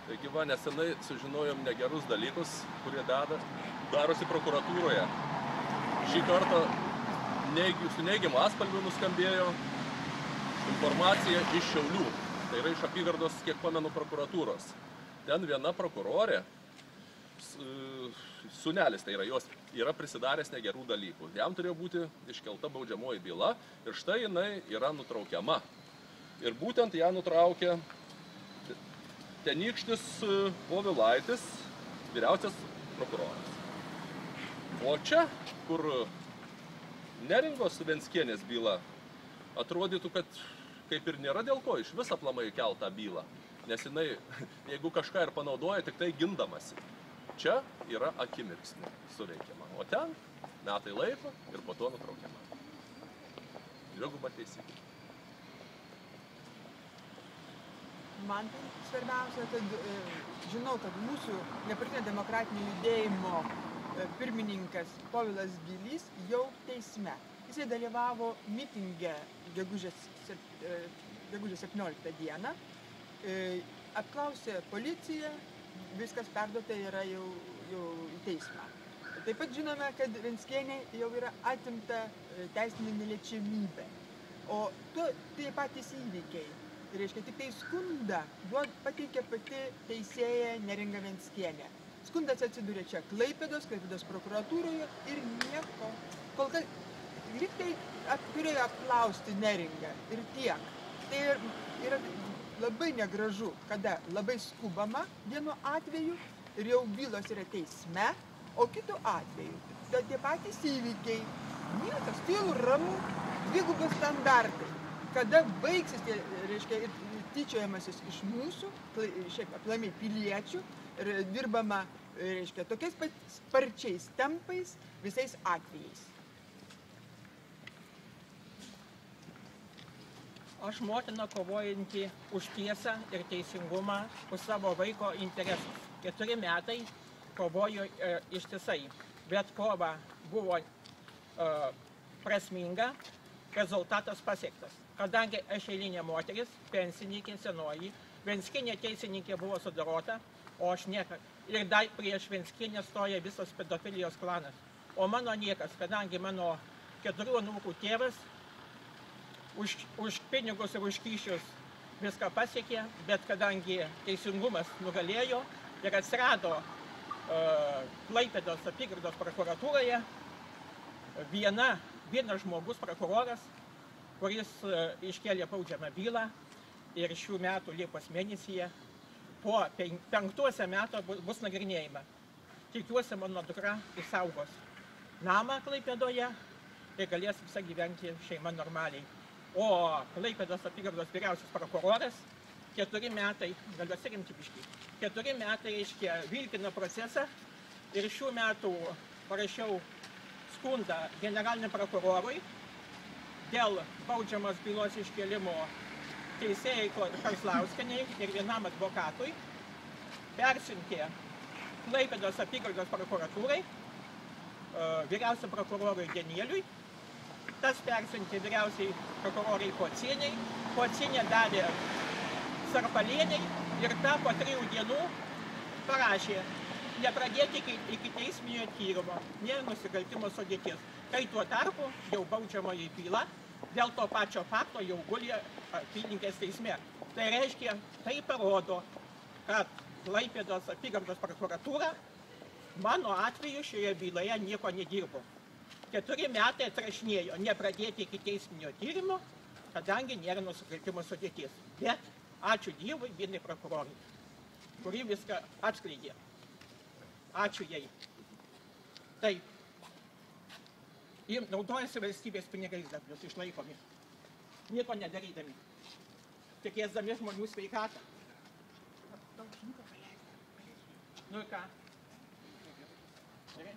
Taigi va, nesenai sužinojom negerus dalykus, kurie darosi prokuratūroje. Šį kartą su neigiamu atspalviu nuskambėjo informacija iš Šiaulių. Tai yra iš apygardos, kiek pamenu, prokuratūros. Ten viena prokurorė, sūnelis, tai yra jos, yra prisidaręs negerų dalykų. Jam turėjo būti iškelta baudžiamoji byla ir štai jinai yra nutraukiama. Ir būtent ją nutraukė tenykštis Povilaitis, vyriausias prokuroras. O čia, kur Neringos Venckienės byla, atrodytų, kad kaip ir nėra dėl ko iš vis aplamai kelt tą bylą. Nes jinai, jeigu kažką ir panaudoja, tik tai gindamasi. Čia yra akimirksniu suveikiama. O ten metai laiko ir po to nutraukiama. Dviguba teisybė. Man tai svarbiausia, kad žinau, kad mūsų nepartinio demokratinio judėjimo pirmininkas Povilas Gylys jau teisme. Jisai dalyvavo mitinge gegužės 17 dieną, apklausė policiją, viskas perduota yra jau į teismą. Taip pat žinome, kad Venckienė jau yra atimta teisinė neliečiamybė. O tai patys įvykiai. Tai reiškia, tik tai skundą pateikė pati teisėja Neringa Venckienė. Skundas atsidūrė čia Klaipėdos prokuratūroje ir nieko. Kol kas lygtai turėjo apklausti Neringą ir tiek. Tai yra labai negražu, kada labai skubama vienu atveju ir jau bylos yra teisme, o kitu atveju tie patys įvykiai, niekas, tylu, ramu, dvigubas standartai. Kada baigsis, reiškia, tyčiojamasis iš mūsų, šiaip aplamai piliečių, ir dirbama, reiškia, tokiais pat sparčiais tempais visais atvejais. Aš motina kovojanti už tiesą ir teisingumą, už savo vaiko interesus. 4 metai kovoju ištisai, bet kova buvo prasminga, rezultatas pasiektas. Kadangi aš eilinė moteris, pensininkė, senoji, Venckienė teisininkė buvo sudarota, o aš niekas. Ir dar prieš Venckienę stoja visas pedofilijos klanas. O mano niekas, kadangi mano 4 anūkų tėvas už pinigus ir už kyšius viską pasiekė, bet kadangi teisingumas nugalėjo ir atsirado Klaipėdos apygardos prokuratūroje vienas žmogus, prokuroras, kuris iškėlė baudžiamą bylą ir šių metų Liepos mėnesyje po 5 metų bus nagrinėjama. Tikiuosi, mano dukra išsaugos namą Klaipėdoje ir galės visą gyventi šeima normaliai. O Klaipėdos apygardos vyriausias prokuroras 4 metai, galiu atsirimti biškį, 4 metai, reiškia, vilkina procesą ir šių metų parašiau skundą generaliniam prokurorui dėl baudžiamos bylos iškėlimo teisėjai Karslauskienei ir vienam advokatui, persiuntė Klaipėdos apygardos prokuratūrai, vyriausiam prokurorui Danieliui, tas persiuntė vyriausiai prokurorai Pocieniai, Pocienė davė Sarpalienei ir ta po 3 dienų parašė nepradėti iki teisminio tyrimo, nėra nusikaltimo sudėties. Kai tuo tarpu jau baudžiamoji byla dėl to pačio fakto jau guli apylinkės teisme. Tai reiškia, tai parodo, kad Klaipėdos apygardos prokuratūra mano atveju šioje byloje nieko nedirbo. 4 metai atrašinėjo nepradėti iki teisminio tyrimo, kadangi nėra nusikaltimo sudėties. Bet ačiū Dievui vienai prokurorai, kuri viską atskleidė. Ačiū jai. Taip. Ir naudojasi valstybės pinigais dar plius išlaikomi. Nieko nedarydami. Tikėsdami žmonių sveikatą. Nu ir ką? Gerai?